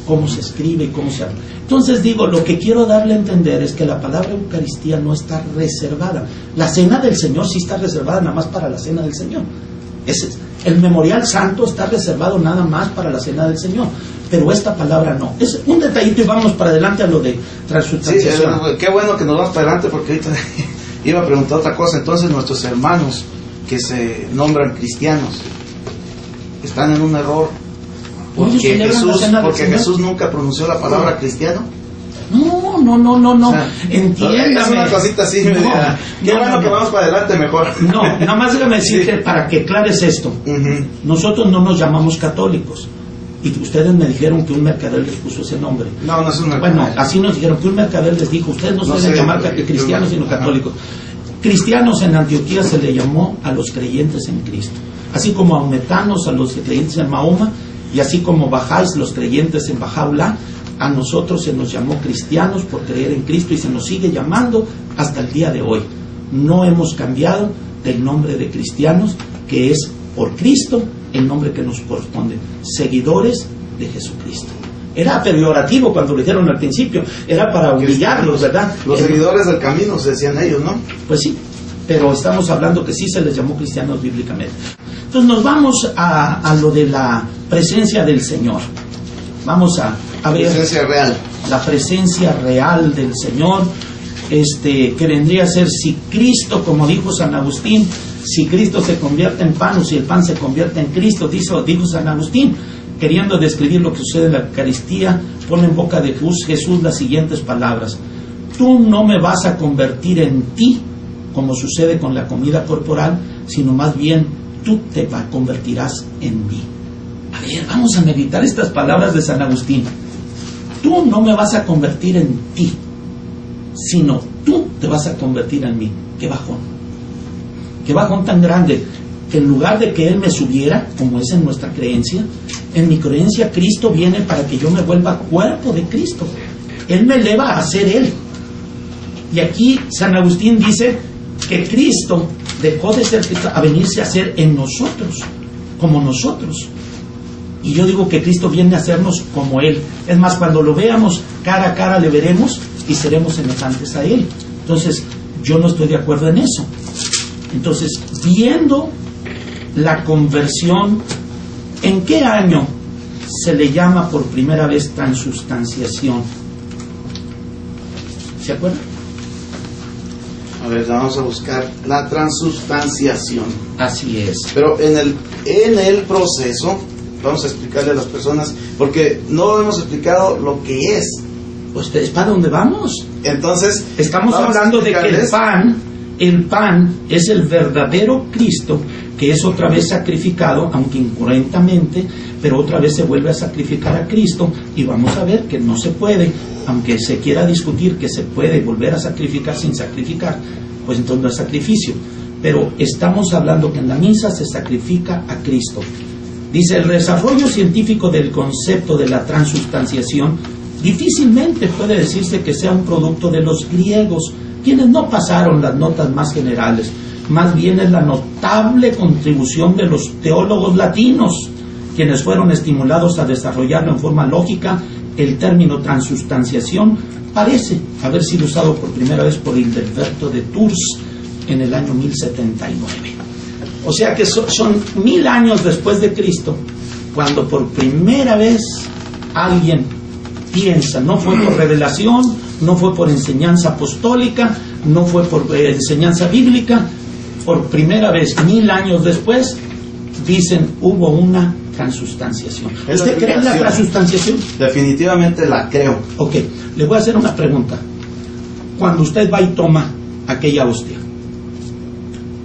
cómo se escribe y cómo se habla. Entonces digo, lo que quiero darle a entender es que la palabra Eucaristía no está reservada. La cena del Señor sí está reservada nada más para la cena del Señor. El memorial santo está reservado nada más para la cena del Señor, pero esta palabra no. Es un detallito y vamos para adelante a lo de transubstanciación. Sí, qué bueno que nos vamos para adelante, porque ahorita iba a preguntar otra cosa. Entonces nuestros hermanos que se nombran cristianos están en un error, porque Jesús nunca pronunció la palabra cristiano. No. O sea, entiéndame. Es una cosita así. Qué bueno que vamos para adelante mejor. No, nada más déjame decirte para que aclares esto. Nosotros no nos llamamos católicos. Y ustedes me dijeron que un mercader les puso ese nombre. No es un mercader. Bueno, así nos dijeron que un mercader les dijo, ustedes no se deben llamar cristianos, sino católicos. Cristianos en Antioquía se le llamó a los creyentes en Cristo. Así como maometanos a los creyentes en Mahoma, y así como bajáis los creyentes en Bajaulá, a nosotros se nos llamó cristianos por creer en Cristo y se nos sigue llamando hasta el día de hoy. No hemos cambiado del nombre de cristianos, que es por Cristo el nombre que nos corresponde, seguidores de Jesucristo. Era peyorativo cuando lo dijeron al principio, era para humillarlos, ¿verdad? Los seguidores del camino, se decían ellos, ¿no? Pues sí, pero estamos hablando que sí se les llamó cristianos bíblicamente. Entonces nos vamos a lo de la presencia del Señor. Vamos a ver presencia real. La presencia real del Señor, que vendría a ser, si Cristo, como dijo San Agustín, si Cristo se convierte en pan o si el pan se convierte en Cristo, dijo San Agustín, queriendo describir lo que sucede en la Eucaristía, pone en boca de Jesús las siguientes palabras: tú no me vas a convertir en ti, como sucede con la comida corporal, sino más bien tú te convertirás en mí. A ver, vamos a meditar estas palabras de San Agustín. Tú no me vas a convertir en ti, sino tú te vas a convertir en mí. Qué bajón tan grande, que en lugar de que Él me subiera, como es en nuestra creencia, en mi creencia Cristo viene para que yo me vuelva cuerpo de Cristo. Él me eleva a ser Él. Y aquí San Agustín dice que Cristo dejó de ser Cristo a venirse a ser en nosotros, como nosotros. Y yo digo que Cristo viene a hacernos como Él. Es más, cuando lo veamos cara a cara le veremos y seremos semejantes a Él. Entonces, yo no estoy de acuerdo en eso. Entonces, viendo la conversión, ¿en qué año se le llama por primera vez transubstanciación? ¿Se acuerdan? A ver, vamos a buscar la transubstanciación. Así es. Pero en el proceso, vamos a explicarle a las personas, porque no hemos explicado lo que es. Pues es para dónde vamos. Entonces, estamos hablando de que el pan es el verdadero Cristo, que es otra vez sacrificado, aunque incorrectamente, pero otra vez se vuelve a sacrificar a Cristo, y vamos a ver que no se puede, aunque se quiera discutir que se puede volver a sacrificar sin sacrificar, pues entonces no es sacrificio. Pero estamos hablando que en la misa se sacrifica a Cristo. Dice, el desarrollo científico del concepto de la transubstanciación difícilmente puede decirse que sea un producto de los griegos, quienes no pasaron las notas más generales. Más bien es la notable contribución de los teólogos latinos, quienes fueron estimulados a desarrollarlo en forma lógica. El término transustanciación parece haber sido usado por primera vez por Hildebrandt de Tours en el año 1079. O sea que son 1000 años después de Cristo, cuando por primera vez alguien piensa, no fue por revelación, no fue por enseñanza apostólica, no fue por enseñanza bíblica, por primera vez, 1000 años después, dicen, hubo una transustanciación. ¿Usted cree en la transustanciación? Definitivamente la creo. Ok, le voy a hacer una pregunta. Cuando usted va y toma aquella hostia,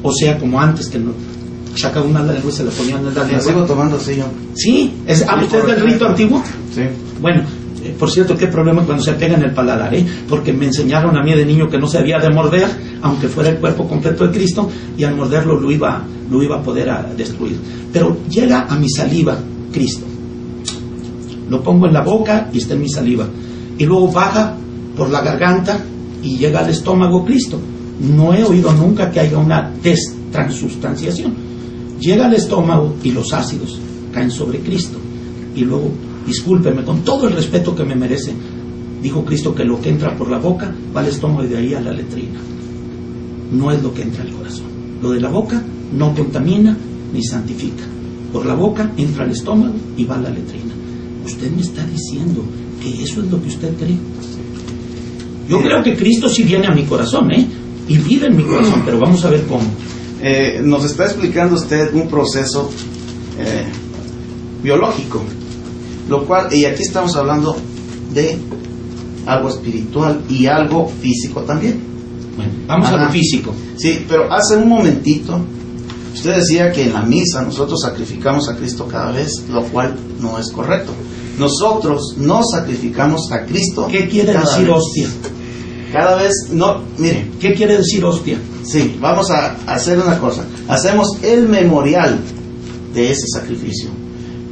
o sea, como antes que no sacaba una lengua y se la ponían en la La lengua. sigo tomando así yo. ¿Sí? ¿Habla usted del rito antiguo? Sí. Bueno, por cierto, qué problema cuando se pega en el paladar, porque me enseñaron a mí de niño que no se había de morder, aunque fuera el cuerpo completo de Cristo, y al morderlo lo iba a poder destruir. Pero llega a mi saliva Cristo, lo pongo en la boca y está en mi saliva, y luego baja por la garganta y llega al estómago Cristo. No he oído nunca que haya una transustanciación. Llega al estómago y los ácidos caen sobre Cristo, y luego, discúlpeme, con todo el respeto que me merece, dijo Cristo que lo que entra por la boca va al estómago y de ahí a la letrina. No es lo que entra al corazón. Lo de la boca no contamina ni santifica. Por la boca entra al estómago y va a la letrina. Usted me está diciendo que eso es lo que usted cree. Yo creo que Cristo sí viene a mi corazón, y vive en mi corazón, pero vamos a ver cómo. Nos está explicando usted un proceso biológico, lo cual, y aquí estamos hablando de algo espiritual y algo físico también. Bueno, vamos a lo físico. Sí, pero hace un momentito usted decía que en la misa nosotros sacrificamos a Cristo cada vez, lo cual no es correcto. Nosotros no sacrificamos a Cristo. ¿Qué quiere decir vez. hostia? Cada vez, no, mire. ¿Qué quiere decir hostia? Sí, vamos a hacer una cosa. Hacemos el memorial de ese sacrificio,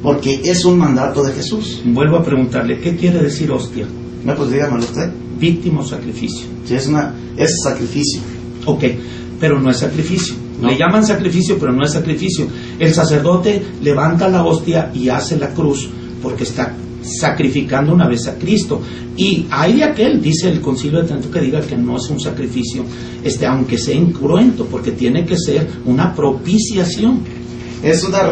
porque es un mandato de Jesús. Vuelvo a preguntarle, ¿qué quiere decir hostia? No, pues dígamelo usted. Víctima o sacrificio. Sí, es sacrificio. Ok, pero no es sacrificio. No. Le llaman sacrificio, pero no es sacrificio. El sacerdote levanta la hostia y hace la cruz porque está sacrificando una vez a Cristo. Y hay de aquel, dice el Concilio de Trento, que diga que no es un sacrificio, aunque sea incruento, porque tiene que ser una propiciación. Es una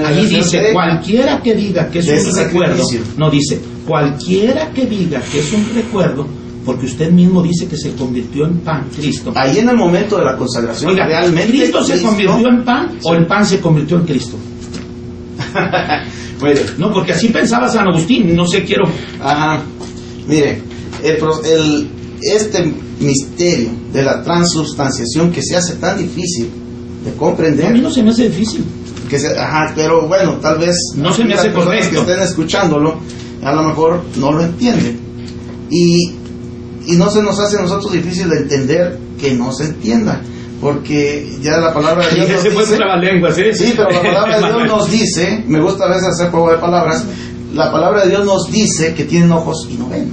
Ahí dice, cualquiera que diga que es un recuerdo, no dice, cualquiera que diga que es un recuerdo, porque usted mismo dice que se convirtió en pan, Cristo. Ahí en el momento de la consagración, oiga, realmente ¿Cristo se convirtió en pan o el pan se convirtió en Cristo? Bueno, no, porque así pensaba San Agustín, no sé, quiero... Ajá. Mire, este misterio de la transubstanciación que se hace tan difícil de comprender. A mí no se me hace difícil. Pero bueno, tal vez no se me hace correcto. Que estén escuchándolo, a lo mejor no lo entienden. Y no se nos hace a nosotros difícil de entender que no se entienda. Porque ya la palabra de Dios nos dice, sí, pero la palabra de Dios nos dice, me gusta a veces hacer juego de palabras, la palabra de Dios nos dice que tienen ojos y no ven.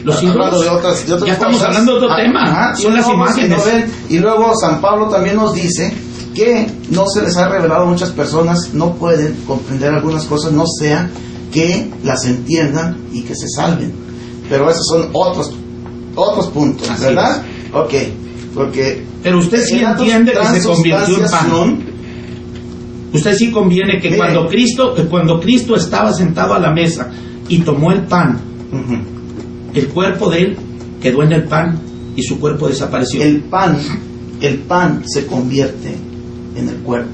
Los ídolos, de otras ya estamos cosas. Hablando de otro tema, son las imágenes. Y luego San Pablo también nos dice que no se les ha revelado a muchas personas, no pueden comprender algunas cosas, no sea que las entiendan y que se salven. Pero esos son otros puntos, así ¿verdad? Es. Ok, porque... Pero usted sí entiende que se convirtió en pan. Usted sí conviene que cuando Cristo estaba sentado a la mesa y tomó el pan, el cuerpo de él quedó en el pan y su cuerpo desapareció. El pan se convierte en el cuerpo.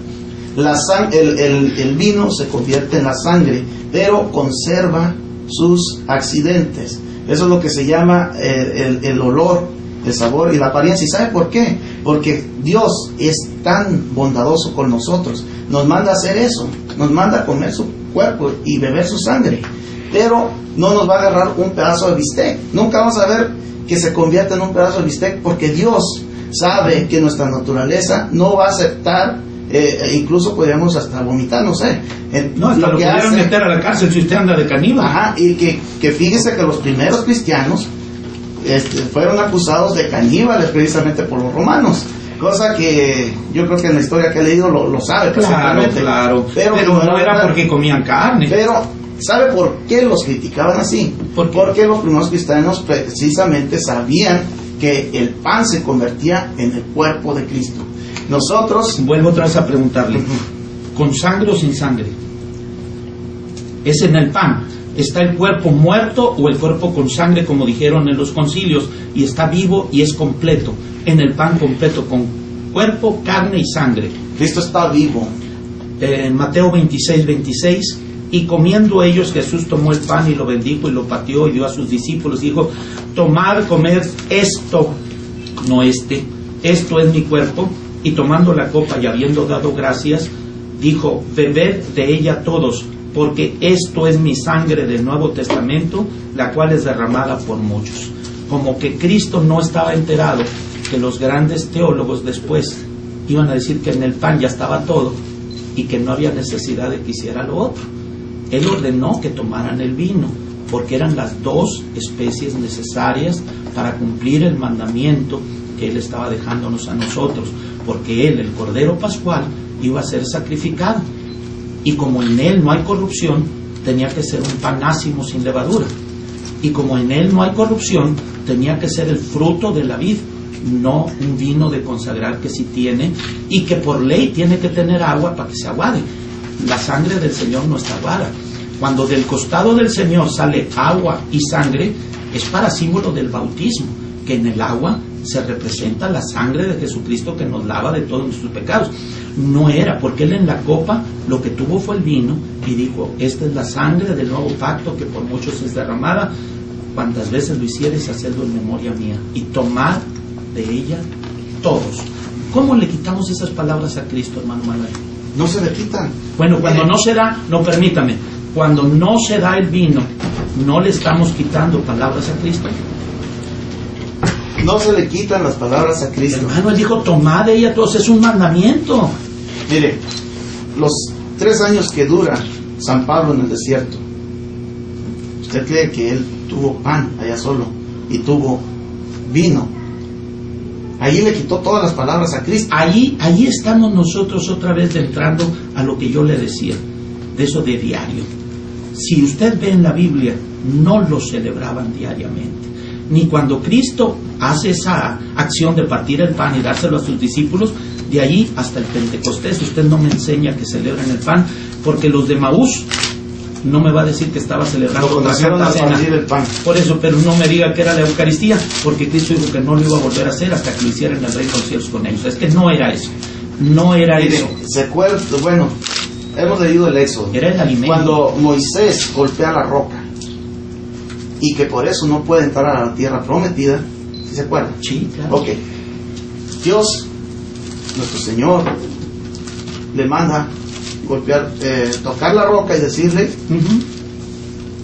El vino se convierte en la sangre, pero conserva sus accidentes. Eso es lo que se llama el olor, el sabor y la apariencia. ¿Y sabe por qué? Porque Dios es tan bondadoso con nosotros. Nos manda a hacer eso. Nos manda a comer su cuerpo y beber su sangre. Pero no nos va a agarrar un pedazo de bistec. Nunca vamos a ver que se convierta en un pedazo de bistec, porque Dios sabe que nuestra naturaleza no va a aceptar, incluso podríamos hasta vomitar, no sé. No, hasta lo pudieran meter a la cárcel si usted anda de caníbal. Ajá, y que fíjese que los primeros cristianos fueron acusados de caníbales precisamente por los romanos. cosa que yo creo que en la historia que he leído lo sabe perfectamente. Claro. Pero no era porque comían carne. Pero, ¿sabe por qué los criticaban así? Porque los primeros cristianos precisamente sabían que el pan se convertía en el cuerpo de Cristo. Nosotros... Vuelvo otra vez a preguntarle, ¿con sangre o sin sangre? Es en el pan. ¿Está el cuerpo muerto o el cuerpo con sangre, como dijeron en los concilios, y está vivo y es completo? En el pan completo, con cuerpo, carne y sangre. Cristo está vivo. En Mateo 26:26, y comiendo ellos, Jesús tomó el pan y lo bendijo y lo partió y dio a sus discípulos y dijo: tomad, comed esto, no este, esto es mi cuerpo. Y tomando la copa y habiendo dado gracias, dijo: bebed de ella todos, porque esto es mi sangre del Nuevo Testamento, la cual es derramada por muchos. Como que Cristo no estaba enterado que los grandes teólogos después iban a decir que en el pan ya estaba todo y que no había necesidad de que hiciera lo otro. Él ordenó que tomaran el vino, porque eran las dos especies necesarias para cumplir el mandamiento que Él estaba dejándonos a nosotros, porque Él, el Cordero Pascual, iba a ser sacrificado. Y como en Él no hay corrupción, tenía que ser un pan ácimo sin levadura. Y como en Él no hay corrupción, tenía que ser el fruto de la vid, no un vino de consagrar que sí tiene, y que por ley tiene que tener agua para que se aguade. La sangre del Señor no está aguada. Cuando del costado del Señor sale agua y sangre, es para símbolo del bautismo, que en el agua se representa la sangre de Jesucristo que nos lava de todos nuestros pecados. No era, porque Él en la copa lo que tuvo fue el vino y dijo: esta es la sangre del nuevo pacto que por muchos es derramada, cuantas veces lo hicieres, hacedlo en memoria mía, y tomad de ella todos. ¿Cómo le quitamos esas palabras a Cristo, hermano Manuel? No se le quitan. Bueno, cuando no se da, no, permítame, cuando no se da el vino, ¿no le estamos quitando palabras a Cristo? No se le quitan las palabras a Cristo. Hermano, Él dijo: tomad de ella todos, es un mandamiento. Mire, los 3 años que dura San Pablo en el desierto, ¿usted cree que él tuvo pan allá solo y tuvo vino? Allí le quitó todas las palabras a Cristo. Allí estamos nosotros otra vez entrando a lo que yo le decía, de eso de diario. Si usted ve en la Biblia, no lo celebraban diariamente. Ni cuando Cristo hace esa acción de partir el pan y dárselo a sus discípulos, de allí hasta el Pentecostés, usted no me enseña que celebran el pan, porque los de Maús no me va a decir que estaba celebrando la Santa Cena. El pan. Por eso, pero no me diga que era la Eucaristía, porque Cristo dijo que no lo iba a volver a hacer hasta que lo hiciera en el reino de los cielos con ellos. Es que no era eso. No era eso. ¿Se acuerda? Bueno, hemos leído el Éxodo. Era el alimento. Cuando Moisés golpea la roca y que por eso no puede entrar a la tierra prometida, ¿sí se acuerdan? Sí, claro. Ok. Dios, nuestro Señor, le manda golpear, tocar la roca y decirle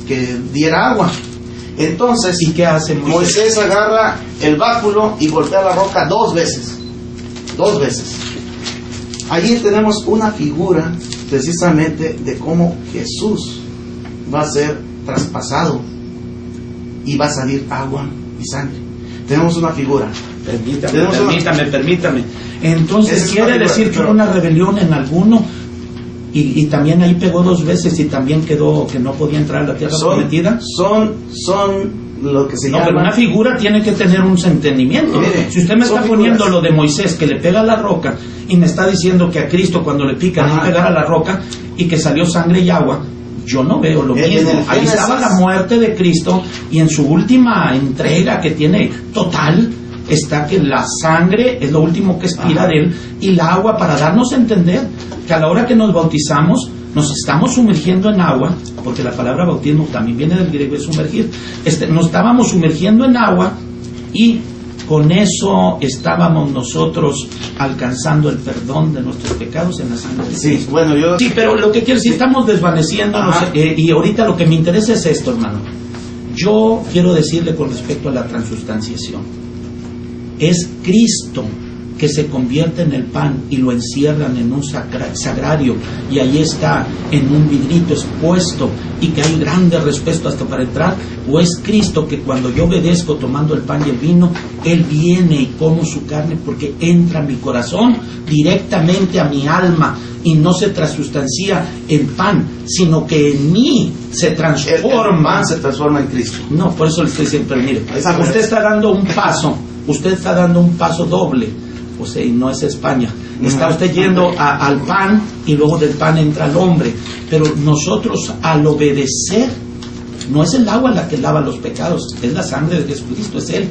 que diera agua. Entonces, ¿y qué hace Moisés agarra el báculo y golpea la roca 2 veces. 2 veces. Allí tenemos una figura precisamente de cómo Jesús va a ser traspasado y va a salir agua y sangre. Tenemos una figura. Permítame. Entonces quiere decir que hubo una rebelión en alguno y también ahí pegó 2 veces y también quedó que no podía entrar a la tierra prometida. Son lo que se llama... pero una figura tiene que tener un entendimiento. Mire, si usted me está poniendo lo de Moisés que le pega a la roca y me está diciendo que a Cristo cuando le pican es pegar a la roca y que salió sangre y agua, yo no veo lo mismo. Ahí estaba la muerte de Cristo y en su última entrega que tiene total está que la sangre es lo último que expira de Él y el agua, para darnos a entender que a la hora que nos bautizamos nos estamos sumergiendo en agua, porque la palabra bautismo también viene del griego de sumergir. Nos estábamos sumergiendo en agua y con eso estábamos nosotros alcanzando el perdón de nuestros pecados en la sangre de Cristo. Sí, bueno, sí, pero lo que quiero decir, estamos desvaneciéndonos y ahorita lo que me interesa es esto, hermano. Yo quiero decirle con respecto a la transustanciación, es Cristo que se convierte en el pan y lo encierran en un sagrario y ahí está en un vidrito expuesto y que hay grande respeto hasta para entrar, o es Cristo que cuando yo obedezco tomando el pan y el vino, Él viene y como su carne porque entra a mi corazón directamente a mi alma y no se transustancia en pan, sino que en mí se transforma. El pan se transforma en Cristo. No, por eso le estoy diciendo, pero mire, usted está dando un paso doble. O sea, y no es España. Está usted yendo al pan y luego del pan entra el hombre. Pero nosotros al obedecer, no es el agua la que lava los pecados, es la sangre de Jesucristo, es Él.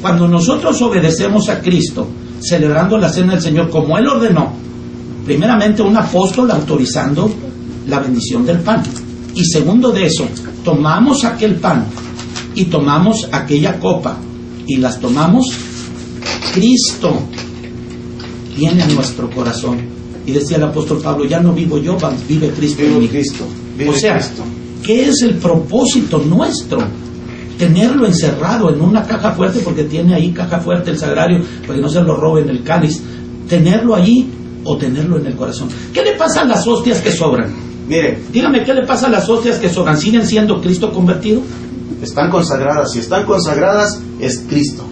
Cuando nosotros obedecemos a Cristo, celebrando la cena del Señor como Él ordenó, primeramente un apóstol autorizando la bendición del pan. Y segundo de eso, tomamos aquel pan y tomamos aquella copa y las tomamos, Cristo viene a nuestro corazón. Y decía el apóstol Pablo, ya no vivo yo, vive Cristo en mí. O sea, ¿qué es el propósito nuestro? Tenerlo encerrado en una caja fuerte, porque tiene ahí caja fuerte el sagrario, para que no se lo roben el cáliz. Tenerlo ahí o tenerlo en el corazón. ¿Qué le pasa a las hostias que sobran? Mire, dígame, ¿qué le pasa a las hostias que sobran? ¿Siguen siendo Cristo convertido? Están consagradas. Si están consagradas, es Cristo.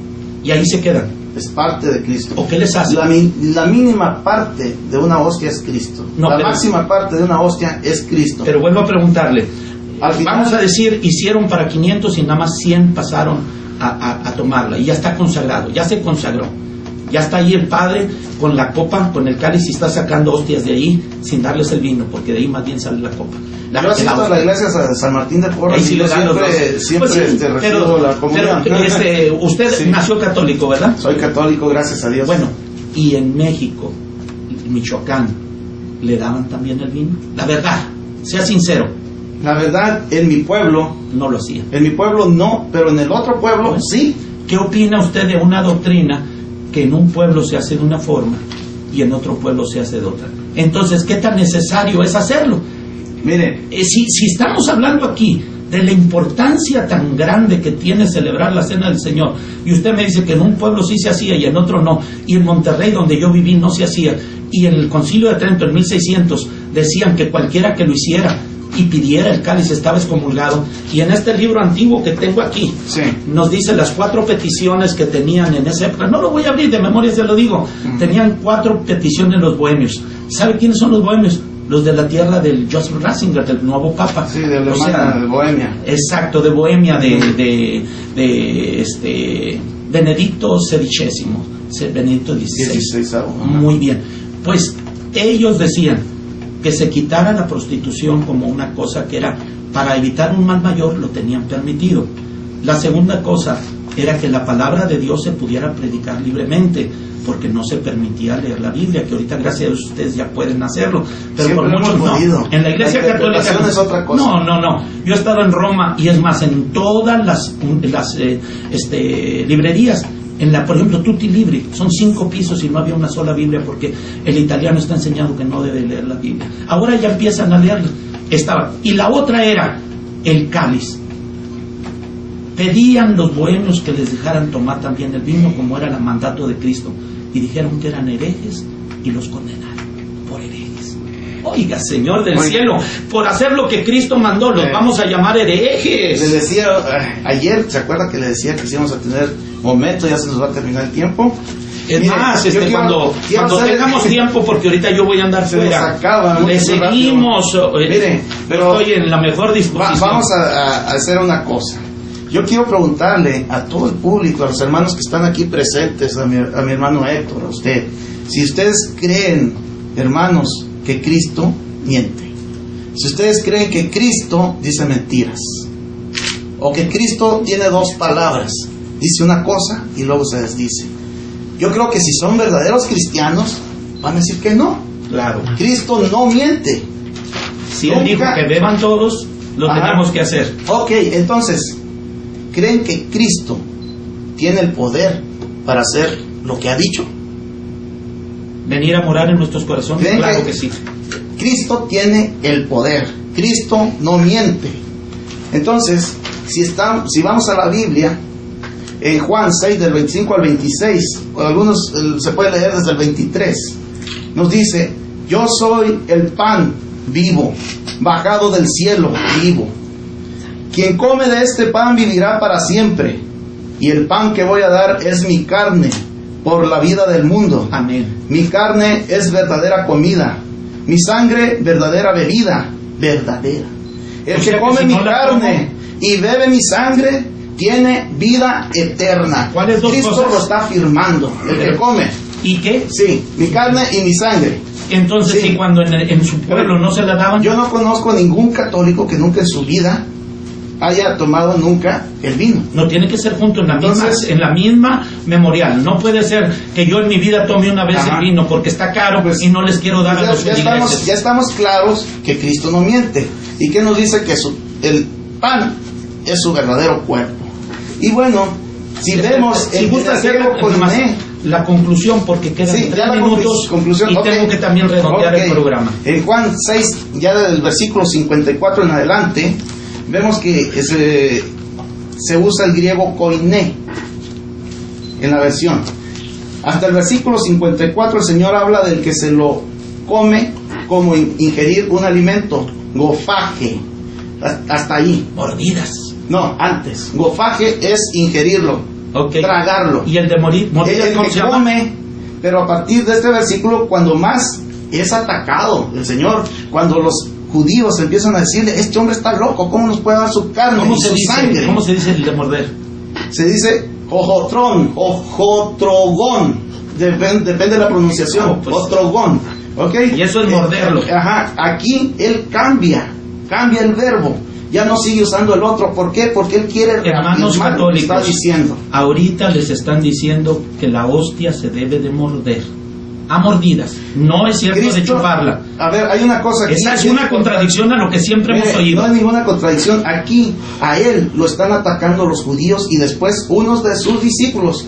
Y ahí se quedan. Es parte de Cristo. ¿O qué les hace? La mínima parte de una hostia es Cristo. No, la máxima parte de una hostia es Cristo. Pero vuelvo a preguntarle. Al final, vamos a decir, hicieron para 500 y nada más 100 pasaron a tomarla. Y ya está consagrado, ya se consagró. Ya está ahí el Padre con la copa, con el cáliz, y está sacando hostias de ahí sin darles el vino, porque de ahí más bien sale la copa. Yo asisto a la iglesia de San Martín de Porres y siempre recibo la comunión. Pero usted nació católico, ¿verdad? Soy católico, gracias a Dios. Bueno, y en México, Michoacán, ¿le daban también el vino? La verdad, sea sincero. La verdad, en mi pueblo no lo hacían. En mi pueblo no, pero en el otro pueblo sí. ¿Qué opina usted de una doctrina que en un pueblo se hace de una forma y en otro pueblo se hace de otra? Entonces, ¿qué tan necesario es hacerlo? Mire, si estamos hablando aquí de la importancia tan grande que tiene celebrar la cena del Señor, y usted me dice que en un pueblo sí se hacía y en otro no, y en Monterrey donde yo viví no se hacía, y en el Concilio de Trento en 1600 decían que cualquiera que lo hiciera y pidiera el cáliz estaba excomulgado, y en este libro antiguo que tengo aquí nos dice las 4 peticiones que tenían en esa época. No lo voy a abrir, de memoria se lo digo. Tenían 4 peticiones los bohemios. ¿Sabe quiénes son los bohemios? Los de la tierra del Joseph Ratzinger, del nuevo papa. Sí, de Alemania, de Bohemia. Exacto, de Bohemia, de Benedicto XVI, Benedicto XVI. Muy bien. Pues ellos decían que se quitara la prostitución como una cosa que era para evitar un mal mayor, lo tenían permitido. La segunda cosa era que la palabra de Dios se pudiera predicar libremente, porque no se permitía leer la Biblia, que ahorita gracias a Dios ustedes ya pueden hacerlo, pero siempre por muchos no. En la Iglesia Católica es otra cosa. No. Yo he estado en Roma y es más, en todas las librerías, por ejemplo, Tutti Libri, son 5 pisos y no había una sola Biblia porque el italiano está enseñando que no debe leer la Biblia. Ahora ya empiezan a leerla. Y la otra era el cáliz. Pedían los bohemios que les dejaran tomar también el vino, como era el mandato de Cristo, y dijeron que eran herejes y los condenaron por herejes. Oiga, Señor del cielo, por hacer lo que Cristo mandó, los vamos a llamar herejes. Le decía ayer, ¿se acuerda que le decía que íbamos a tener momento? Ya se nos va a terminar el tiempo. Es más, cuando tengamos tiempo, porque ahorita yo voy a andar fuera, le seguimos. Mire, pero estoy en la mejor disposición. Vamos a hacer una cosa. Yo quiero preguntarle a todo el público, a los hermanos que están aquí presentes, a mi hermano Héctor, a usted, si ustedes creen, hermanos, que Cristo miente, si ustedes creen que Cristo dice mentiras, o que Cristo tiene 2 palabras, dice una cosa y luego se desdice. Yo creo que si son verdaderos cristianos, van a decir que no. Claro. Cristo no miente. Si Él dijo que beban todos, lo tenemos que hacer. Ok, entonces, ¿creen que Cristo tiene el poder para hacer lo que ha dicho? Venir a morar en nuestros corazones, claro que sí. Cristo tiene el poder. Cristo no miente. Entonces, si vamos a la Biblia, en Juan 6 del 25 al 26, o algunos se puede leer desde el 23, nos dice: yo soy el pan vivo, bajado del cielo, vivo. Quien come de este pan vivirá para siempre, y el pan que voy a dar es mi carne, por la vida del mundo. Amén. Mi carne es verdadera comida, mi sangre verdadera bebida, verdadera. El que come mi carne y bebe mi sangre tiene vida eterna. ¿Cuáles dos Cristo cosas? lo está afirmando. El que come, ¿Y qué? sí, mi carne y mi sangre. Entonces, Sí. ¿y cuando en su pueblo no se la daban? Yo no conozco ningún católico que nunca en su vida haya tomado nunca el vino. No, tiene que ser junto Entonces, en la misma memorial. No puede ser que yo en mi vida tome una vez Ajá. el vino porque está caro Pues, y no les quiero dar a los ya feligreses. estamos claros que Cristo no miente y que nos dice que el pan es su verdadero cuerpo. Y bueno, si vemos si el gusta hacer griego nomás koiné, la conclusión, porque quedan sí, 3 ya la minutos conclusión, y ok. tengo que también redondear Ok. el programa. En Juan 6, ya del versículo 54 en adelante, vemos que se usa el griego koiné en la versión. Hasta el versículo 54 el Señor habla del que se lo come como ingerir un alimento, gofaje. Hasta ahí. Mordidas. No, antes. Gofaje es ingerirlo, Ok. tragarlo. Y el de mordidas, El ¿cómo que se llama? come, pero a partir de este versículo, cuando más es atacado el Señor, cuando los judíos empiezan a decirle: este hombre está loco, ¿cómo nos puede dar su carne ¿Cómo y se su dice? sangre? ¿Cómo se dice el de morder? Se dice ojotrón, ojotrogón, depende de la pronunciación, Oh, pues. otrogón, ¿ok? Y eso es morderlo. Ajá, aquí él cambia el verbo, ya no sigue usando el otro. ¿Por qué? Porque él quiere Hermanos reafirmar lo que está católicos, diciendo. ahorita les están diciendo que la hostia se debe de morder. A mordidas. No es cierto de Cristo, chuparla. a ver, hay una cosa aquí. Esa es una contradicción a lo que siempre Mire, hemos oído. no hay ninguna contradicción. Aquí a él lo están atacando los judíos y después unos de sus discípulos.